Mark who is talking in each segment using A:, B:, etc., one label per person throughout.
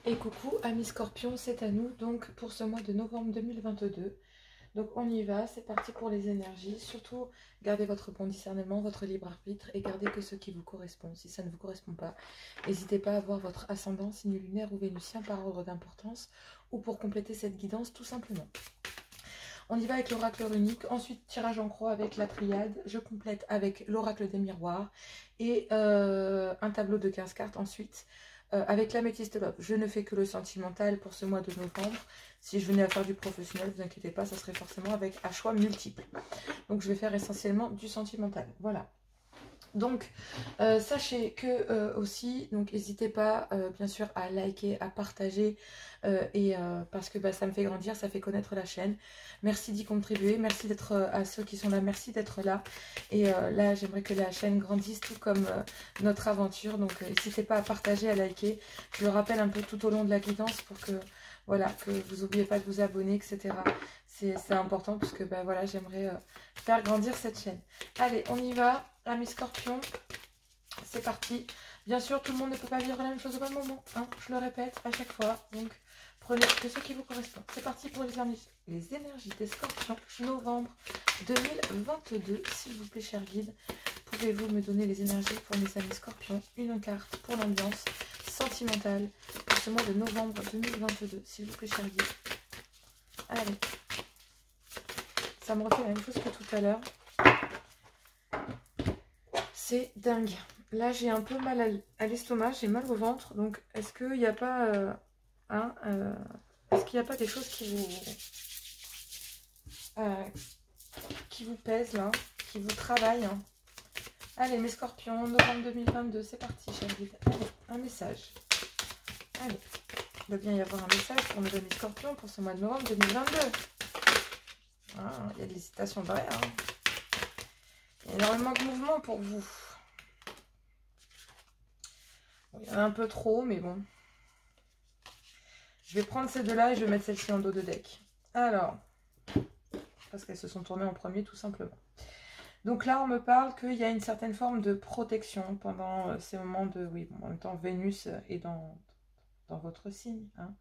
A: Et coucou amis scorpions, c'est à nous donc pour ce mois de novembre 2022. Donc on y va, c'est parti pour les énergies. Surtout gardez votre bon discernement, votre libre arbitre et gardez que ce qui vous correspond. Si ça ne vous correspond pas, n'hésitez pas à voir votre ascendant, signe lunaire ou vénusien par ordre d'importance ou pour compléter cette guidance tout simplement. On y va avec l'oracle runique, ensuite tirage en croix avec la triade, je complète avec l'oracle des miroirs et un tableau de 15 cartes ensuite. Avec l'améthyste love, je ne fais que le sentimental pour ce mois de novembre. Si je venais à faire du professionnel, vous inquiétez pas, ça serait forcément avec un choix multiple. Donc je vais faire essentiellement du sentimental. Voilà. Donc sachez que aussi, donc n'hésitez pas bien sûr à liker, à partager parce que ça me fait grandir, ça fait connaître la chaîne. Merci d'y contribuer, merci d'être à ceux qui sont là, merci d'être là. Et là j'aimerais que la chaîne grandisse tout comme notre aventure. Donc n'hésitez pas à partager, à liker. Je le rappelle un peu tout au long de la guidance pour que voilà, que vous n'oubliez pas de vous abonner, etc. C'est important parce que voilà, j'aimerais faire grandir cette chaîne. Allez, on y va, amis scorpions. C'est parti. Bien sûr, tout le monde ne peut pas vivre la même chose au même moment. Hein, je le répète à chaque fois. Donc, prenez que ce qui vous correspond. C'est parti pour les énergies des scorpions. Novembre 2022. S'il vous plaît, cher guide, pouvez-vous me donner les énergies pour mes amis scorpions? Une carte pour l'ambiance sentimentale pour ce mois de novembre 2022. S'il vous plaît, cher guide. Allez. Ça me refait la même chose que tout à l'heure. C'est dingue. Là, j'ai un peu mal à l'estomac, j'ai mal au ventre. Donc, est-ce qu'il n'y a pas... est-ce qu'il n'y a pas des choses qui vous pèsent, là, qui vous travaillent, hein? Allez, mes scorpions, novembre 2022, c'est parti, cher guide. Allez, un message. Allez, il doit bien y avoir un message pour nos amis scorpions pour ce mois de novembre 2022. Ah, il y a de l'hésitation derrière. Hein. Il y a énormément de mouvements pour vous. Bon, il y en a un peu trop, mais bon. Je vais prendre ces deux-là et je vais mettre celle-ci en dos de deck. Alors, parce qu'elles se sont tournées en premier, tout simplement. Donc là, on me parle qu'il y a une certaine forme de protection pendant ces moments de... Oui, bon, en même temps, Vénus est dans votre signe. Hein.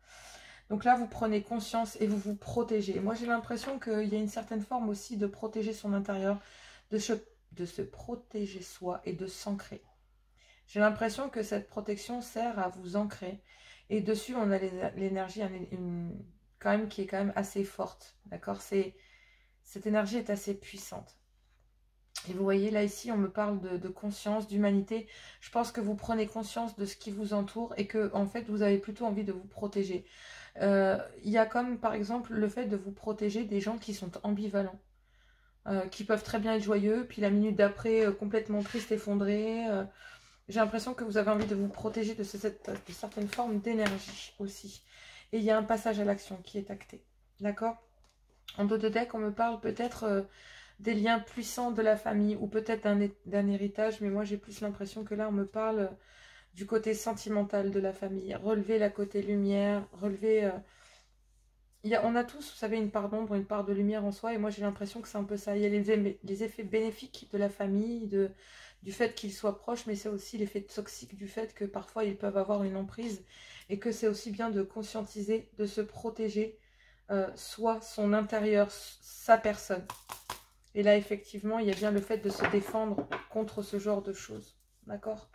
A: Donc là, vous prenez conscience et vous vous protégez. Moi, j'ai l'impression qu'il y a une certaine forme aussi de protéger son intérieur, de se protéger soi et de s'ancrer. J'ai l'impression que cette protection sert à vous ancrer. Et dessus, on a l'énergie quand même qui est quand même assez forte. D'accord? Cette énergie est assez puissante. Et vous voyez, là, ici, on me parle de conscience, d'humanité. Je pense que vous prenez conscience de ce qui vous entoure et que, en fait, vous avez plutôt envie de vous protéger. Il y a comme, par exemple, le fait de vous protéger des gens qui sont ambivalents. Qui peuvent très bien être joyeux, puis la minute d'après, complètement triste, effondré. J'ai l'impression que vous avez envie de vous protéger de certaines formes d'énergie aussi. Et il y a un passage à l'action qui est acté. D'accord? En dos de deck, on me parle peut-être des liens puissants de la famille ou peut-être d'un héritage, mais moi j'ai plus l'impression que là on me parle du côté sentimental de la famille. Relever la côté lumière, relever... on a tous, vous savez, une part d'ombre, une part de lumière en soi, et moi j'ai l'impression que c'est un peu ça. Il y a les effets bénéfiques de la famille, du fait qu'ils soient proches, mais c'est aussi l'effet toxique du fait que parfois ils peuvent avoir une emprise, et que c'est aussi bien de conscientiser, de se protéger, soit son intérieur, sa personne. Et là, effectivement, il y a bien le fait de se défendre contre ce genre de choses. D'accord ?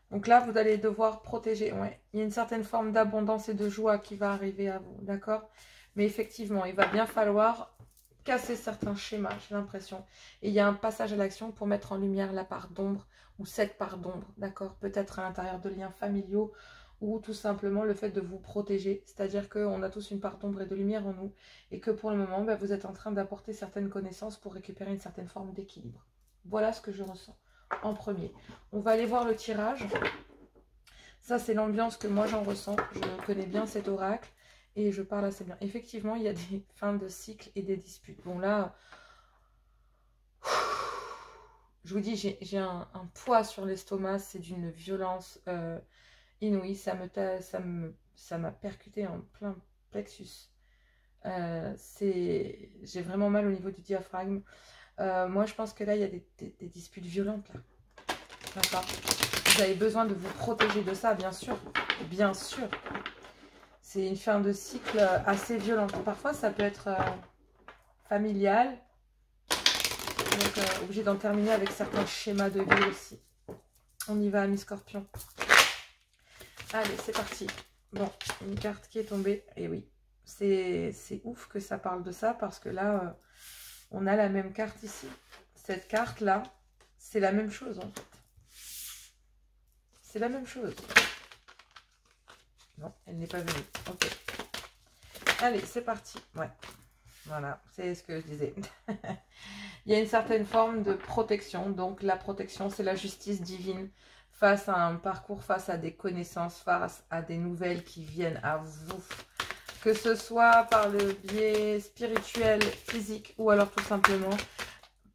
A: Donc là, vous allez devoir protéger. Ouais. Il y a une certaine forme d'abondance et de joie qui va arriver à vous. D'accord? Mais effectivement, il va bien falloir casser certains schémas, j'ai l'impression. Et il y a un passage à l'action pour mettre en lumière la part d'ombre ou cette part d'ombre. D'accord? Peut-être à l'intérieur de liens familiaux ou tout simplement le fait de vous protéger. C'est-à-dire qu'on a tous une part d'ombre et de lumière en nous. Et que pour le moment, vous êtes en train d'apporter certaines connaissances pour récupérer une certaine forme d'équilibre. Voilà ce que je ressens. En premier. On va aller voir le tirage. Ça, c'est l'ambiance que moi j'en ressens. Je connais bien cet oracle et je parle assez bien. Effectivement, il y a des fins de cycle et des disputes. Bon, là, je vous dis, j'ai un poids sur l'estomac. C'est d'une violence inouïe. Ça m'a percuté en plein plexus. J'ai vraiment mal au niveau du diaphragme. Moi, je pense que là, il y a des disputes violentes. Là. D'accord. Vous avez besoin de vous protéger de ça, bien sûr. Bien sûr. c'est une fin de cycle assez violente. Parfois, ça peut être familial. Donc, obligé d'en terminer avec certains schémas de vie aussi. On y va, mi-scorpion. Allez, c'est parti. Bon, une carte qui est tombée. Et oui, c'est ouf que ça parle de ça parce que là, on a la même carte ici. Cette carte-là, c'est la même chose en fait. C'est la même chose. Non, elle n'est pas venue. Ok. Allez, c'est parti. Ouais. Voilà, c'est ce que je disais. Il y a une certaine forme de protection. Donc, la protection, c'est la justice divine face à un parcours, face à des connaissances, face à des nouvelles qui viennent à vous. Que ce soit par le biais spirituel, physique ou alors tout simplement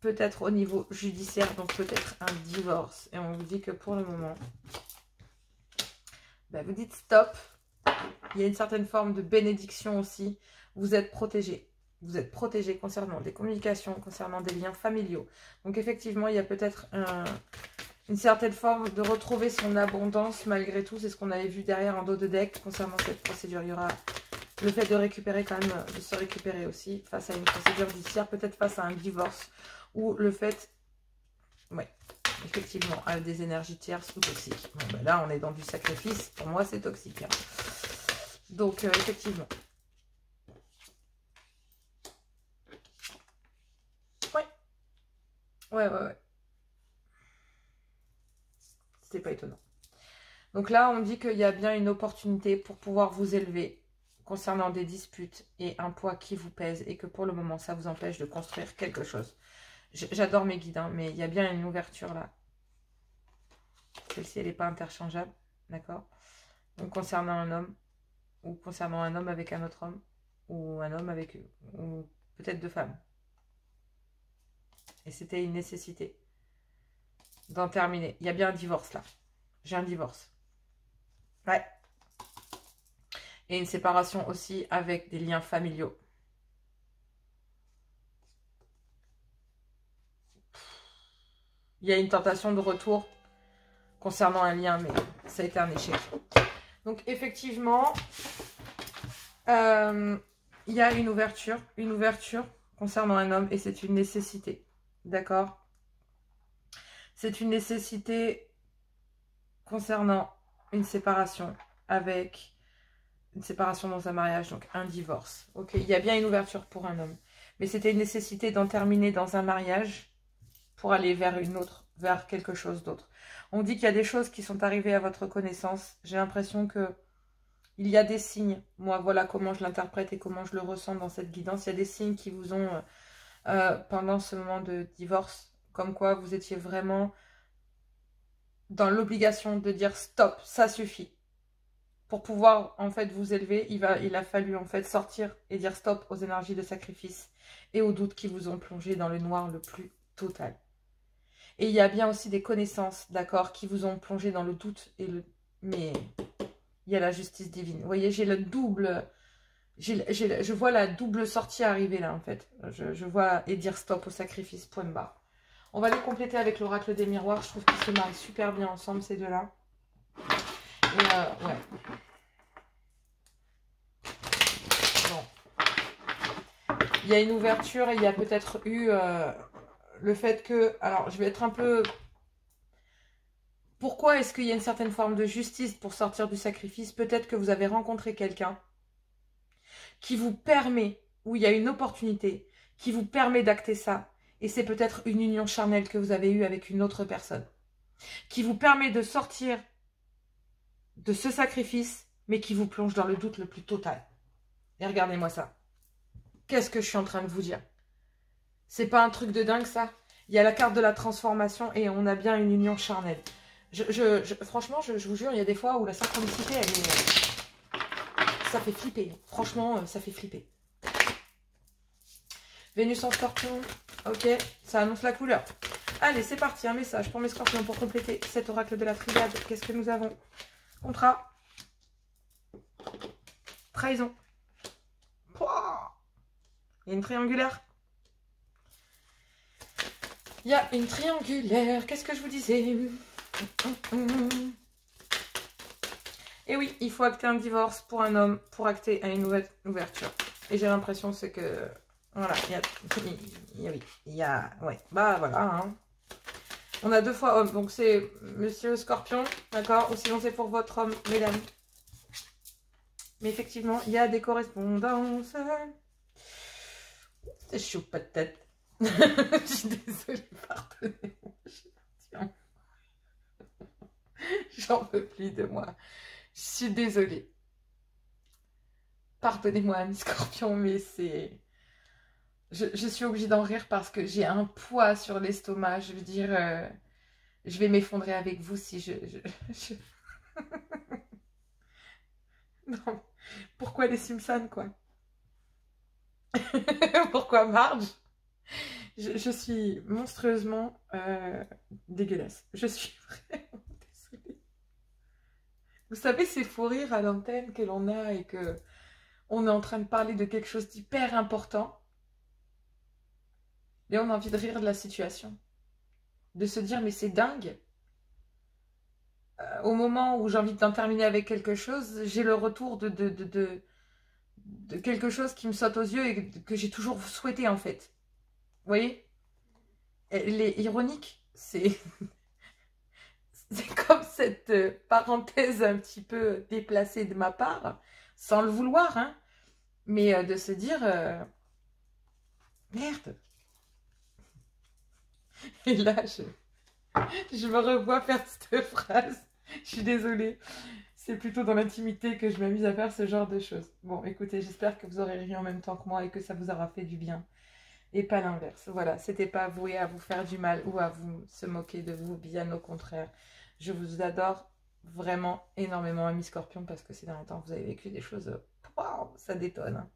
A: peut-être au niveau judiciaire. Donc, peut-être un divorce. Et on vous dit que pour le moment, ben, vous dites stop. Il y a une certaine forme de bénédiction aussi. Vous êtes protégé. Vous êtes protégé concernant des communications, concernant des liens familiaux. Donc effectivement, il y a peut-être une certaine forme de retrouver son abondance malgré tout. C'est ce qu'on avait vu derrière en dos de deck concernant cette procédure. Il y aura le fait de récupérer quand même, de se récupérer aussi face à une procédure judiciaire, peut-être face à un divorce. Ou le fait, oui, effectivement, à des énergies tierces ou toxiques. Bon, ben là, on est dans du sacrifice. Pour moi, c'est toxique. Hein. Donc, effectivement. Ouais. C'était pas étonnant. Donc là, on dit qu'il y a bien une opportunité pour pouvoir vous élever concernant des disputes et un poids qui vous pèse et que pour le moment, ça vous empêche de construire quelque chose. J'adore mes guides, hein, mais il y a bien une ouverture là. Celle-ci, elle n'est pas interchangeable, d'accord? Donc concernant un homme, ou concernant un homme avec un autre homme, ou un homme avec, ou peut-être deux femmes. Et c'était une nécessité d'en terminer. Il y a bien un divorce là. J'ai un divorce. Ouais. Et une séparation aussi avec des liens familiaux. Il y a une tentation de retour concernant un lien, mais ça a été un échec. Donc effectivement, il y a une ouverture concernant un homme et c'est une nécessité. D'accord? C'est une nécessité concernant une séparation avec une séparation dans un mariage, donc un divorce. Ok, il y a bien une ouverture pour un homme. Mais c'était une nécessité d'en terminer dans un mariage pour aller vers une autre, vers quelque chose d'autre. On dit qu'il y a des choses qui sont arrivées à votre connaissance. J'ai l'impression que il y a des signes. Moi, voilà comment je l'interprète et comment je le ressens dans cette guidance. Il y a des signes qui vous ont, pendant ce moment de divorce, comme quoi vous étiez vraiment dans l'obligation de dire stop, ça suffit. Pour pouvoir en fait vous élever, il a fallu en fait sortir et dire stop aux énergies de sacrifice et aux doutes qui vous ont plongé dans le noir le plus total. Et il y a bien aussi des connaissances, d'accord, qui vous ont plongé dans le doute et le... Mais il y a la justice divine. Vous voyez, j'ai le double... je vois la double sortie arriver là en fait. Je vois et dire stop au sacrifice, point barre. On va les compléter avec l'oracle des miroirs. Je trouve qu'ils se marient super bien ensemble ces deux-là. Et ouais. Bon. Il y a une ouverture et il y a peut-être eu le fait que... Alors, je vais être un peu... Pourquoi est-ce qu'il y a une certaine forme de justice pour sortir du sacrifice? Peut-être que vous avez rencontré quelqu'un qui vous permet, où il y a une opportunité, qui vous permet d'acter ça. Et c'est peut-être une union charnelle que vous avez eue avec une autre personne. Qui vous permet de sortir de ce sacrifice, mais qui vous plonge dans le doute le plus total. Et regardez-moi ça. Qu'est-ce que je suis en train de vous dire? C'est pas un truc de dingue ça? Il y a la carte de la transformation et on a bien une union charnelle. Franchement, je vous jure, il y a des fois où la synchronicité, elle est... ça fait flipper. Franchement, ça fait flipper. Vénus en scorpion. Ok, ça annonce la couleur. Allez, c'est parti, un message pour mes scorpions pour compléter cet oracle de la triade. Qu'est-ce que nous avons? Contrat. Trahison. Il y a une triangulaire. Il y a une triangulaire. Qu'est-ce que je vous disais? Et oui, il faut acter un divorce pour un homme, pour acter une nouvelle ouverture. Et j'ai l'impression c'est que... Voilà, ouais, bah voilà, hein. On a 2 fois homme, donc c'est Monsieur Scorpion, d'accord? Ou sinon c'est pour votre homme, mesdames. Mais effectivement, il y a des correspondances. C'est chaud, pas de tête. Je suis désolée, pardonnez-moi. J'en peux plus de moi. Je suis désolée. Pardonnez-moi, Anne Scorpion, mais c'est... Je suis obligée d'en rire parce que j'ai un poids sur l'estomac. Je veux dire, je vais m'effondrer avec vous si je... Non. Pourquoi les Simpsons, quoi? Pourquoi Marge? Je suis monstrueusement dégueulasse. Je suis vraiment désolée. Vous savez, ces fous rires à l'antenne que l'on a et que on est en train de parler de quelque chose d'hyper important. Et on a envie de rire de la situation. De se dire, mais c'est dingue. Au moment où j'ai envie d'en terminer avec quelque chose, j'ai le retour de quelque chose qui me saute aux yeux et que j'ai toujours souhaité, en fait. Vous voyez? Elle est ironique. C'est comme cette parenthèse un petit peu déplacée de ma part, sans le vouloir, hein. Mais de se dire, merde. Et là, je me revois faire cette phrase. Je suis désolée. C'est plutôt dans l'intimité que je m'amuse à faire ce genre de choses. Bon, écoutez, j'espère que vous aurez ri en même temps que moi et que ça vous aura fait du bien. Et pas l'inverse. Voilà, c'était pas voué à vous faire du mal ou à vous se moquer de vous, bien au contraire. Je vous adore vraiment énormément, Ami Scorpion, parce que ces derniers temps, vous avez vécu des choses... Wow, ça détonne.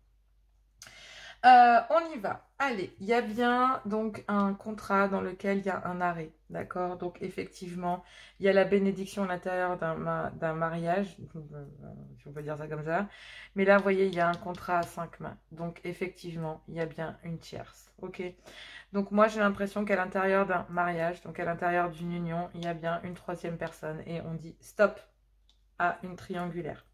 A: On y va. Allez, il y a bien donc un contrat dans lequel il y a un arrêt, d'accord? Donc effectivement, il y a la bénédiction à l'intérieur d'un mariage, si on peut dire ça comme ça. Mais là, vous voyez, il y a un contrat à 5 mains. Donc effectivement, il y a bien une tierce, ok? Donc moi, j'ai l'impression qu'à l'intérieur d'un mariage, donc à l'intérieur d'une union, il y a bien une 3e personne. Et on dit stop à une triangulaire.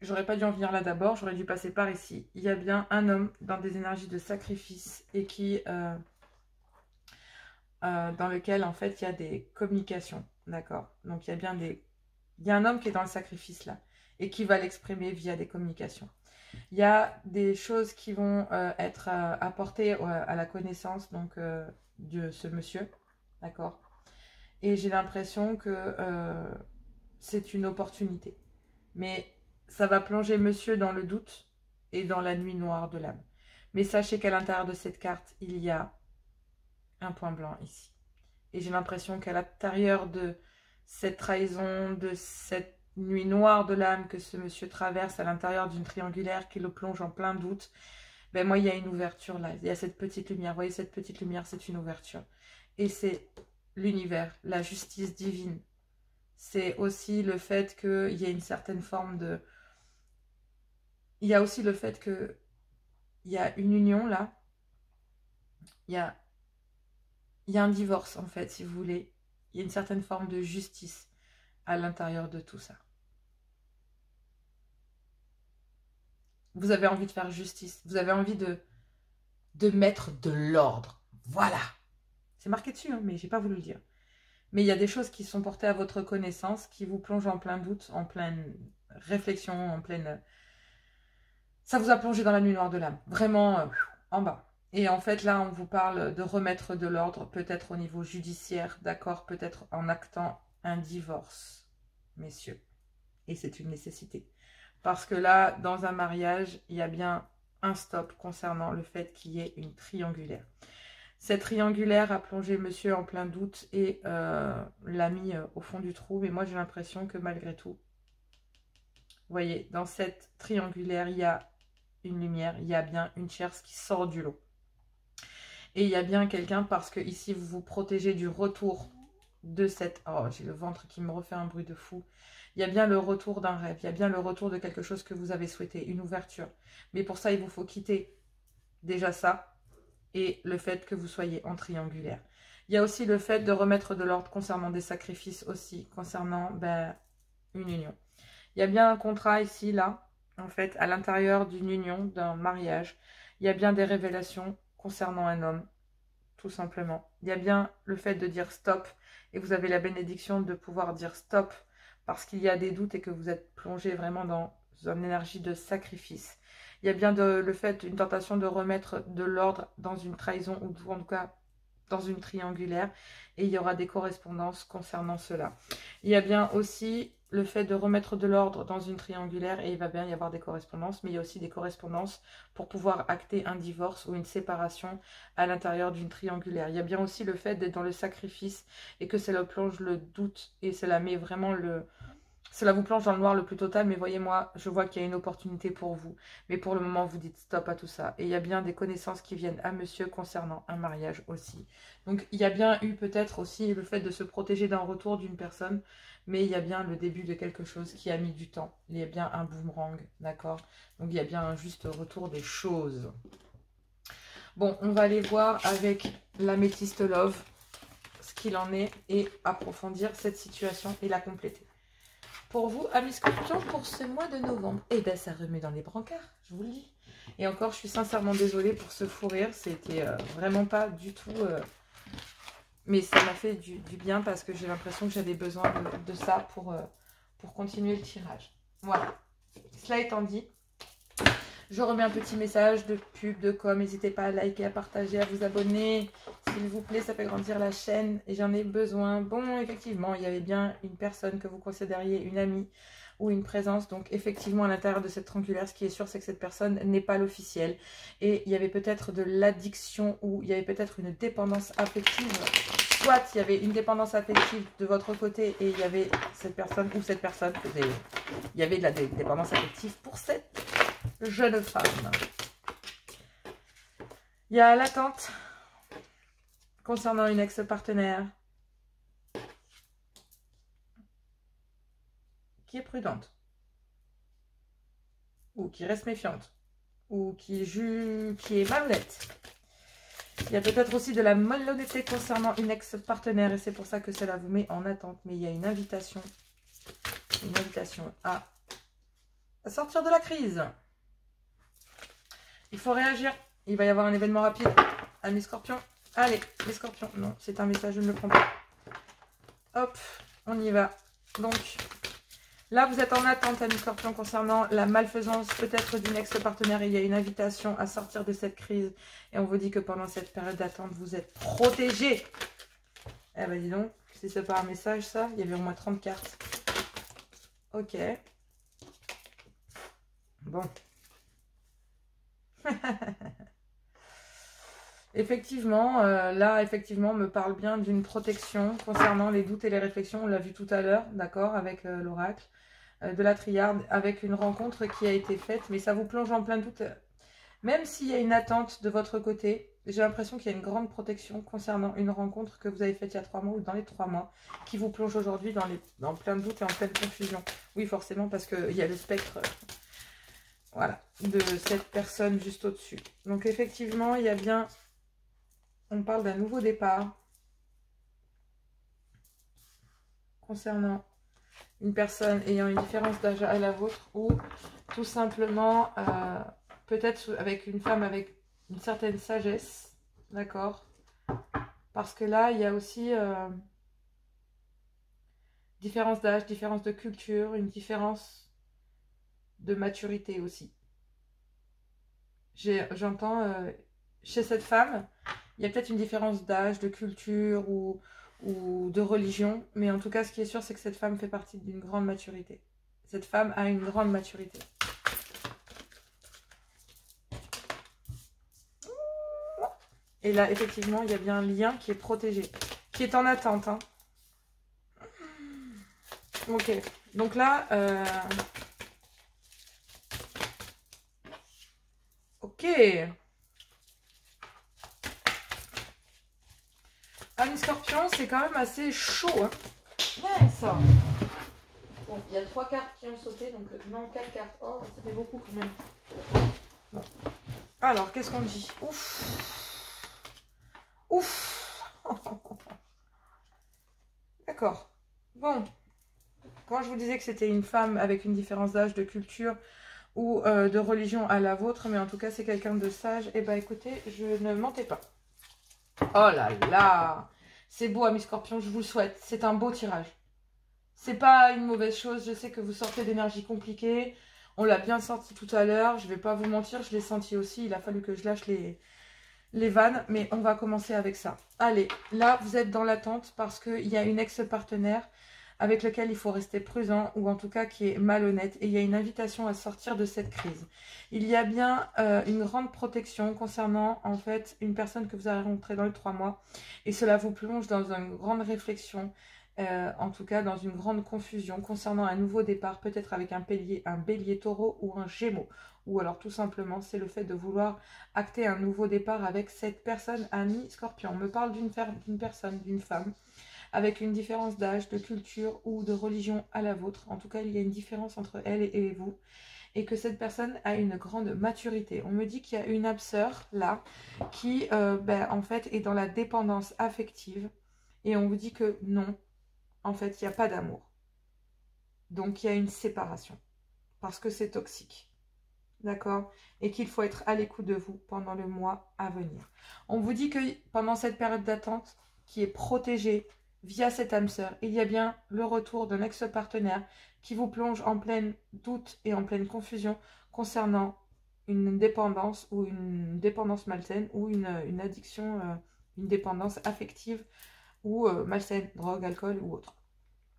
A: J'aurais pas dû en venir là d'abord, j'aurais dû passer par ici. Il y a bien un homme dans des énergies de sacrifice et qui, dans lequel en fait il y a des communications, d'accord? Donc il y a bien il y a un homme qui est dans le sacrifice là et qui va l'exprimer via des communications. Il y a des choses qui vont être apportées à la connaissance donc de ce monsieur, d'accord? Et j'ai l'impression que c'est une opportunité. Mais ça va plonger monsieur dans le doute et dans la nuit noire de l'âme. Mais sachez qu'à l'intérieur de cette carte, il y a un point blanc ici. Et j'ai l'impression qu'à l'intérieur de cette trahison, de cette nuit noire de l'âme que ce monsieur traverse à l'intérieur d'une triangulaire qui le plonge en plein doute, ben moi, il y a une ouverture là. Il y a cette petite lumière. Vous voyez, cette petite lumière, c'est une ouverture. Et c'est l'univers, la justice divine. C'est aussi le fait qu'il y a une certaine forme de... Il y a aussi le fait qu'il y a une union là. Il y a un divorce en fait, si vous voulez. Il y a une certaine forme de justice à l'intérieur de tout ça. Vous avez envie de faire justice. Vous avez envie de mettre de l'ordre. Voilà. C'est marqué dessus, hein, mais j'ai pas voulu le dire. Mais il y a des choses qui sont portées à votre connaissance, qui vous plongent en plein doute, en pleine réflexion, en pleine... Ça vous a plongé dans la nuit noire de l'âme. Vraiment, en bas. Et en fait, là, on vous parle de remettre de l'ordre, peut-être au niveau judiciaire, d'accord, peut-être en actant un divorce, messieurs. Et c'est une nécessité. Parce que là, dans un mariage, il y a bien un stop concernant le fait qu'il y ait une triangulaire. Cette triangulaire a plongé monsieur en plein doute et l'a mis au fond du trou. Mais moi, j'ai l'impression que malgré tout, vous voyez, dans cette triangulaire, il y a une lumière, il y a bien une tierce qui sort du lot. Et il y a bien quelqu'un, parce que ici, vous vous protégez du retour de cette... Oh, j'ai le ventre qui me refait un bruit de fou. Il y a bien le retour d'un rêve, il y a bien le retour de quelque chose que vous avez souhaité, une ouverture. Mais pour ça, il vous faut quitter déjà ça et le fait que vous soyez en triangulaire. Il y a aussi le fait de remettre de l'ordre concernant des sacrifices aussi, concernant... Ben, une union. Il y a bien un contrat ici, là, en fait, à l'intérieur d'une union, d'un mariage. Il y a bien des révélations concernant un homme, tout simplement. Il y a bien le fait de dire stop, et vous avez la bénédiction de pouvoir dire stop, parce qu'il y a des doutes et que vous êtes plongé vraiment dans une énergie de sacrifice. Il y a bien le fait, une tentation de remettre de l'ordre dans une trahison, ou en tout cas dans une triangulaire, et il y aura des correspondances concernant cela. Il y a bien aussi le fait de remettre de l'ordre dans une triangulaire, et il va bien y avoir des correspondances, mais il y a aussi des correspondances pour pouvoir acter un divorce ou une séparation à l'intérieur d'une triangulaire. Il y a bien aussi le fait d'être dans le sacrifice, et que cela plonge le doute, et cela met vraiment cela vous plonge dans le noir le plus total, mais voyez-moi, je vois qu'il y a une opportunité pour vous. Mais pour le moment, vous dites stop à tout ça. Et il y a bien des connaissances qui viennent à monsieur concernant un mariage aussi. Donc, il y a bien eu peut-être aussi le fait de se protéger d'un retour d'une personne, mais il y a bien le début de quelque chose qui a mis du temps. Il y a bien un boomerang, d'accord? Donc, il y a bien un juste retour des choses. Bon, on va aller voir avec l'améthyste love ce qu'il en est et approfondir cette situation et la compléter. Pour vous, amis Scorpions, pour ce mois de novembre, eh bien, ça remet dans les brancards, je vous le dis. Et encore, je suis sincèrement désolée pour ce fou rire. C'était vraiment pas du tout... mais ça m'a fait du bien parce que j'ai l'impression que j'avais besoin de ça pour continuer le tirage. Voilà. Cela étant dit, je remets un petit message de pub, de com. N'hésitez pas à liker, à partager, à vous abonner. S'il vous plaît, ça fait grandir la chaîne et j'en ai besoin. Bon, effectivement, il y avait bien une personne que vous considériez une amie ou une présence. Donc, effectivement, à l'intérieur de cette triangulaire, ce qui est sûr, c'est que cette personne n'est pas l'officiel. Et il y avait peut-être de l'addiction ou il y avait peut-être une dépendance affective. Soit il y avait une dépendance affective de votre côté et il y avait cette personne ou cette personne. Il y avait de la dépendance affective pour cette jeune femme. Il y a l'attente concernant une ex-partenaire qui est prudente ou qui reste méfiante ou qui est malhonnête. Il y a peut-être aussi de la malhonnêteté concernant une ex-partenaire et c'est pour ça que cela vous met en attente. Mais il y a une invitation à sortir de la crise. Il faut réagir. Il va y avoir un événement rapide. Amis Scorpions. Allez, les Scorpions. Non, c'est un message, je ne le prends pas. Hop, on y va. Donc, là, vous êtes en attente, amis Scorpions, concernant la malfaisance peut-être d'une ex-partenaire. Il y a une invitation à sortir de cette crise. Et on vous dit que pendant cette période d'attente, vous êtes protégés. Eh ben, dis donc, si c'est pas un message, ça, il y avait au moins 30 cartes. Ok. Bon. Effectivement, là, effectivement, on me parle bien d'une protection concernant les doutes et les réflexions. On l'a vu tout à l'heure, d'accord, avec l'oracle de la triarde, avec une rencontre qui a été faite. Mais ça vous plonge en plein doute. Même s'il y a une attente de votre côté, j'ai l'impression qu'il y a une grande protection concernant une rencontre que vous avez faite il y a 3 mois ou dans les 3 mois, qui vous plonge aujourd'hui dans plein de doutes et en pleine confusion. Oui, forcément, parce qu'il y a le spectre... Voilà, de cette personne juste au-dessus. Donc effectivement, il y a bien... On parle d'un nouveau départ concernant une personne ayant une différence d'âge à la vôtre ou tout simplement peut-être avec une femme avec une certaine sagesse, d'accord? Parce que là, il y a aussi différence d'âge, différence de culture, une différence de maturité aussi. J'entends chez cette femme, il y a peut-être une différence d'âge, de culture ou de religion. Mais en tout cas, ce qui est sûr, c'est que cette femme fait partie d'une grande maturité. Cette femme a une grande maturité. Et là, effectivement, il y a bien un lien qui est protégé, qui est en attente. Hein. Ok. Donc là... Ok. Amis Scorpions, c'est quand même assez chaud. Hein. Ouais, ça. Bon, il y a 3 cartes qui ont sauté, donc non, 4 cartes. Oh, ça fait beaucoup quand même. Bon. Alors, qu'est-ce qu'on dit? Ouf. Ouf. D'accord. Bon. quand je vous disais que c'était une femme avec une différence d'âge, de culture ou de religion à la vôtre, mais en tout cas c'est quelqu'un de sage, et bah écoutez, je ne mentais pas. Oh là là, c'est beau amis scorpions, je vous le souhaite, c'est un beau tirage. C'est pas une mauvaise chose, je sais que vous sortez d'énergie compliquée, on l'a bien senti tout à l'heure, je vais pas vous mentir, je l'ai senti aussi, il a fallu que je lâche les vannes, mais on va commencer avec ça. Allez, là vous êtes dans l'attente parce qu'il y a une ex-partenaire avec lequel il faut rester prudent, ou en tout cas qui est malhonnête, et il y a une invitation à sortir de cette crise. Il y a bien une grande protection concernant en fait une personne que vous avez rencontrée dans les 3 mois, et cela vous plonge dans une grande réflexion, en tout cas dans une grande confusion concernant un nouveau départ, peut-être avec un bélier taureau ou un gémeaux, ou alors tout simplement c'est le fait de vouloir acter un nouveau départ avec cette personne amie scorpion. On me parle d'une personne, d'une femme, avec une différence d'âge, de culture ou de religion à la vôtre. En tout cas, il y a une différence entre elle et vous. Et que cette personne a une grande maturité. On me dit qu'il y a une âme sœur, là, qui, en fait, est dans la dépendance affective. Et on vous dit que non, en fait, il n'y a pas d'amour. Donc, il y a une séparation. Parce que c'est toxique. D'accord? Et qu'il faut être à l'écoute de vous pendant le mois à venir. On vous dit que pendant cette période d'attente, qui est protégée, via cette âme sœur, il y a bien le retour d'un ex-partenaire qui vous plonge en plein doute et en pleine confusion concernant une dépendance ou une dépendance malsaine ou une addiction, une dépendance affective ou malsaine, drogue, alcool ou autre.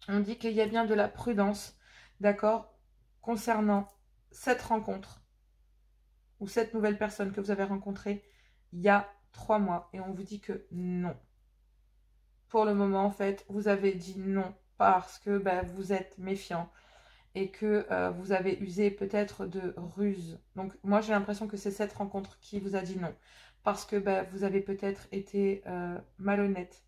A: On dit qu'il y a bien de la prudence, d'accord, concernant cette rencontre ou cette nouvelle personne que vous avez rencontrée il y a 3 mois, et on vous dit que non. Pour le moment, en fait, vous avez dit non parce que vous êtes méfiant et que vous avez usé peut-être de ruse. Donc, moi, j'ai l'impression que c'est cette rencontre qui vous a dit non. Parce que vous avez peut-être été malhonnête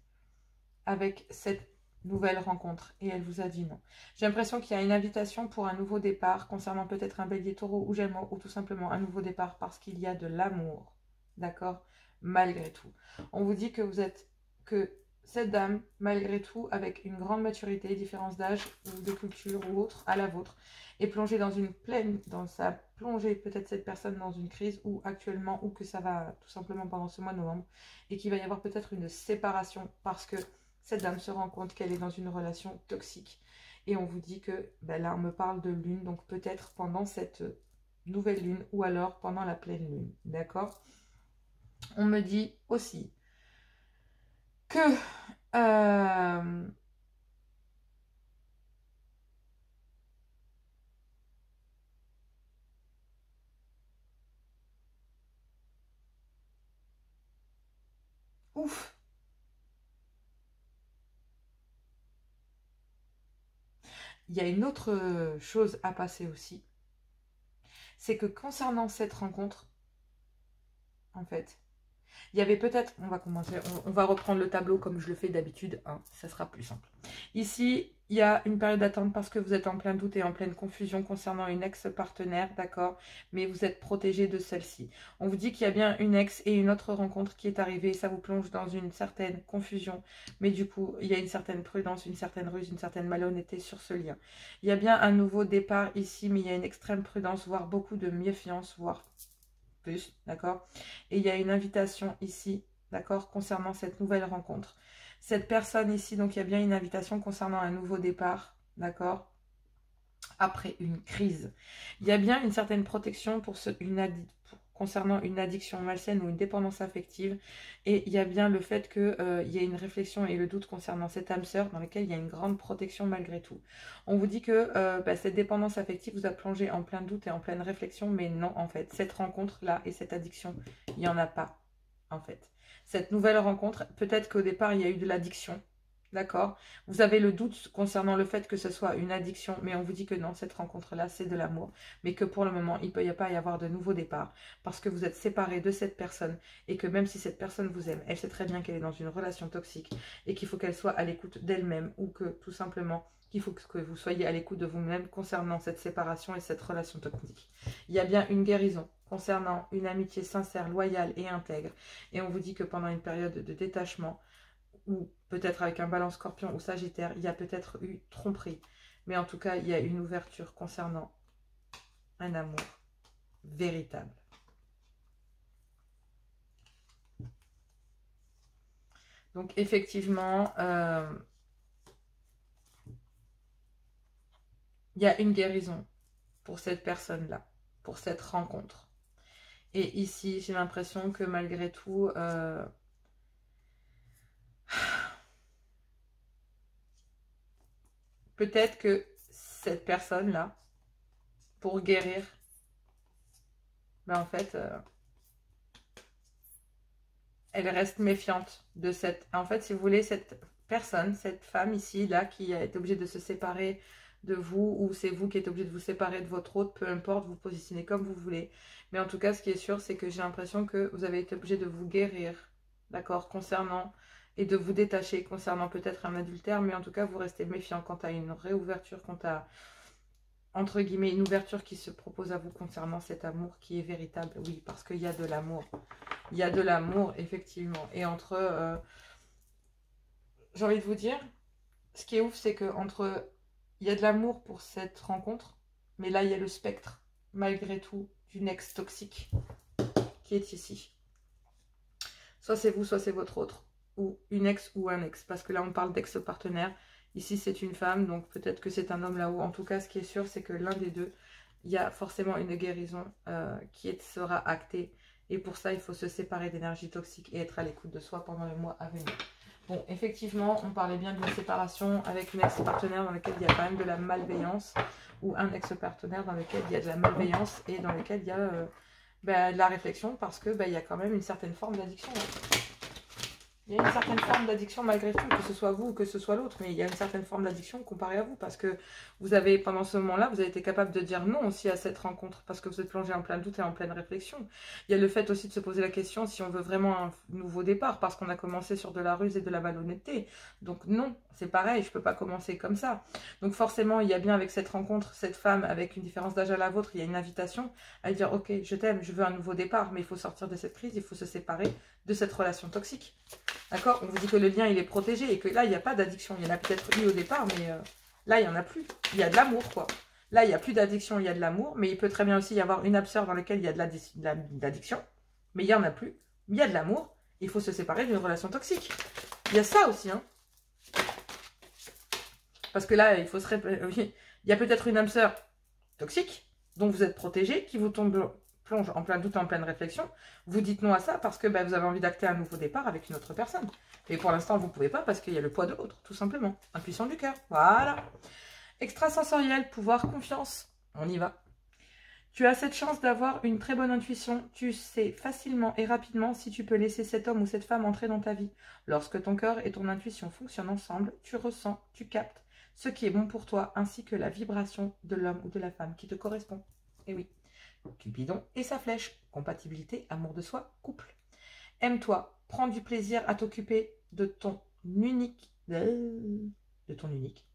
A: avec cette nouvelle rencontre et elle vous a dit non. J'ai l'impression qu'il y a une invitation pour un nouveau départ concernant peut-être un bélier taureau ou gémeaux, ou tout simplement un nouveau départ parce qu'il y a de l'amour. D'accord? Malgré tout. On vous dit que vous êtes... que cette dame, malgré tout, avec une grande maturité, différence d'âge ou de culture ou autre à la vôtre, est plongée dans une pleine, dans sa plongée, peut-être cette personne dans une crise, ou actuellement, ou que ça va tout simplement pendant ce mois de novembre, et qu'il va y avoir peut-être une séparation parce que cette dame se rend compte qu'elle est dans une relation toxique. Et on vous dit que, là on me parle de lune, donc peut-être pendant cette nouvelle lune, ou alors pendant la pleine lune, d'accord? On me dit aussi que ouf, il y a une autre chose à passer aussi, c'est que concernant cette rencontre, en fait, il y avait peut-être, on va commencer, on va reprendre le tableau comme je le fais d'habitude, hein, ça sera plus simple. Ici, il y a une période d'attente parce que vous êtes en plein doute et en pleine confusion concernant une ex-partenaire, d'accord? Mais vous êtes protégé de celle-ci. On vous dit qu'il y a bien une ex et une autre rencontre qui est arrivée, ça vous plonge dans une certaine confusion, mais du coup, il y a une certaine prudence, une certaine ruse, une certaine malhonnêteté sur ce lien. Il y a bien un nouveau départ ici, mais il y a une extrême prudence, voire beaucoup de méfiance, voire plus, d'accord? Et il y a une invitation ici, d'accord, concernant cette nouvelle rencontre. Cette personne ici, donc il y a bien une invitation concernant un nouveau départ, d'accord, après une crise. Il y a bien une certaine protection pour concernant une addiction malsaine ou une dépendance affective. Et il y a bien le fait qu'il y a une réflexion et le doute concernant cette âme sœur dans laquelle il y a une grande protection malgré tout. On vous dit que cette dépendance affective vous a plongé en plein doute et en pleine réflexion, mais non en fait. Cette rencontre-là et cette addiction, il n'y en a pas en fait. Cette nouvelle rencontre, peut-être qu'au départ il y a eu de l'addiction. D'accord? Vous avez le doute concernant le fait que ce soit une addiction, mais on vous dit que non, cette rencontre-là, c'est de l'amour. Mais que pour le moment, il ne peut pas y avoir de nouveau départ parce que vous êtes séparés de cette personne et que même si cette personne vous aime, elle sait très bien qu'elle est dans une relation toxique et qu'il faut qu'elle soit à l'écoute d'elle-même ou que tout simplement, qu'il faut que vous soyez à l'écoute de vous-même concernant cette séparation et cette relation toxique. Il y a bien une guérison concernant une amitié sincère, loyale et intègre. Et on vous dit que pendant une période de détachement, ou peut-être avec un balance scorpion ou sagittaire, il y a peut-être eu tromperie. Mais en tout cas, il y a une ouverture concernant un amour véritable. Donc effectivement, il y a une guérison pour cette personne-là, pour cette rencontre. Et ici, j'ai l'impression que malgré tout, peut-être que cette personne-là, pour guérir, ben en fait, elle reste méfiante de cette... En fait, si vous voulez, cette personne, cette femme ici, là, qui a été obligée de se séparer de vous, ou c'est vous qui êtes obligé de vous séparer de votre autre, peu importe, vous positionnez comme vous voulez. Mais en tout cas, ce qui est sûr, c'est que j'ai l'impression que vous avez été obligé de vous guérir, d'accord, concernant, et de vous détacher concernant peut-être un adultère, mais en tout cas, vous restez méfiant quant à une réouverture, quant à, entre guillemets, une ouverture qui se propose à vous concernant cet amour qui est véritable. Oui, parce qu'il y a de l'amour. Il y a de l'amour, effectivement. Et entre... j'ai envie de vous dire, ce qui est ouf, c'est que entre... Il y a de l'amour pour cette rencontre, mais là, il y a le spectre, malgré tout, d'une ex toxique qui est ici. Soit c'est vous, soit c'est votre autre. Ou une ex ou un ex. Parce que là, on parle d'ex-partenaire. Ici, c'est une femme, donc peut-être que c'est un homme là-haut. En tout cas, ce qui est sûr, c'est que l'un des deux, il y a forcément une guérison qui sera actée. Et pour ça, il faut se séparer d'énergie toxique et être à l'écoute de soi pendant les mois à venir. Bon, effectivement, on parlait bien d'une séparation avec une ex-partenaire dans laquelle il y a quand même de la malveillance, ou un ex-partenaire dans lequel il y a de la malveillance et dans lequel il y a de la réflexion, parce que il y a quand même une certaine forme d'addiction. Il y a une certaine forme d'addiction malgré tout, que ce soit vous ou que ce soit l'autre, mais il y a une certaine forme d'addiction comparée à vous, parce que vous avez, pendant ce moment-là, vous avez été capable de dire non aussi à cette rencontre, parce que vous êtes plongé en plein doute et en pleine réflexion. Il y a le fait aussi de se poser la question si on veut vraiment un nouveau départ, parce qu'on a commencé sur de la ruse et de la malhonnêteté. Donc non, c'est pareil, je ne peux pas commencer comme ça. Donc forcément, il y a bien avec cette rencontre, cette femme, avec une différence d'âge à la vôtre, il y a une invitation à dire ok, je t'aime, je veux un nouveau départ, mais il faut sortir de cette crise, il faut se séparer de cette relation toxique. D'accord? On vous dit que le lien, il est protégé et que là, il n'y a pas d'addiction. Il y en a peut-être eu au départ, mais là, il n'y en a plus. Il y a de l'amour, quoi. Là, il n'y a plus d'addiction, il y a de l'amour, mais il peut très bien aussi y avoir une absurde dans laquelle il y a de l'addiction, mais il n'y en a plus. Il y a de l'amour, il faut se séparer d'une relation toxique. Il y a ça aussi, hein. Parce que là, il faut se il y a peut-être une âme sœur toxique, dont vous êtes protégé, qui vous plonge en plein doute, en pleine réflexion. Vous dites non à ça parce que vous avez envie d'acter un nouveau départ avec une autre personne. Et pour l'instant, vous ne pouvez pas parce qu'il y a le poids de l'autre, tout simplement. Intuition du cœur, voilà. Extrasensoriel, pouvoir, confiance. On y va. Tu as cette chance d'avoir une très bonne intuition. Tu sais facilement et rapidement si tu peux laisser cet homme ou cette femme entrer dans ta vie. Lorsque ton cœur et ton intuition fonctionnent ensemble, tu ressens, tu captes ce qui est bon pour toi, ainsi que la vibration de l'homme ou de la femme qui te correspond. Et oui, Cupidon et sa flèche, compatibilité, amour de soi, couple. Aime-toi, prends du plaisir à t'occuper de ton unique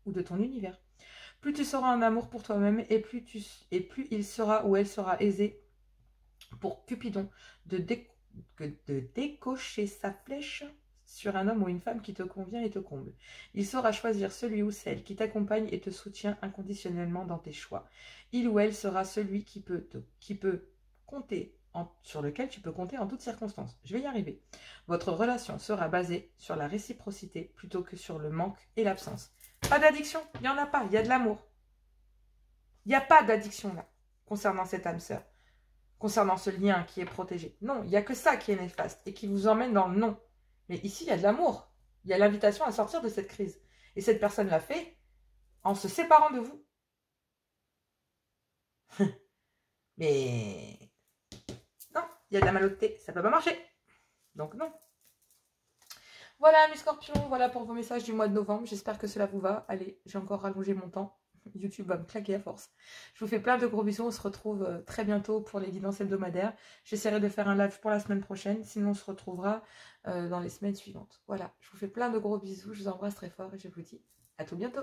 A: ou de ton univers. Plus tu seras en amour pour toi-même et plus il sera ou elle sera aisé pour Cupidon de décocher sa flèche sur un homme ou une femme qui te convient et te comble. Il saura choisir celui ou celle qui t'accompagne et te soutient inconditionnellement dans tes choix. Il ou elle sera celui qui peut compter, sur lequel tu peux compter en toutes circonstances. Je vais y arriver. Votre relation sera basée sur la réciprocité plutôt que sur le manque et l'absence. Pas d'addiction, il n'y en a pas, il y a de l'amour. Il n'y a pas d'addiction là, concernant cette âme sœur, concernant ce lien qui est protégé. Non, il n'y a que ça qui est néfaste et qui vous emmène dans le non. Mais ici, il y a de l'amour. Il y a l'invitation à sortir de cette crise. Et cette personne l'a fait en se séparant de vous. Mais non, il y a de la malhonnêteté. Ça ne peut pas marcher. Donc non. Voilà mes scorpions, voilà pour vos messages du mois de novembre. J'espère que cela vous va. Allez, j'ai encore rallongé mon temps. YouTube va me claquer à force. Je vous fais plein de gros bisous. On se retrouve très bientôt pour les guidances hebdomadaires. J'essaierai de faire un live pour la semaine prochaine. Sinon, on se retrouvera dans les semaines suivantes. Voilà, je vous fais plein de gros bisous. Je vous embrasse très fort et je vous dis à tout bientôt.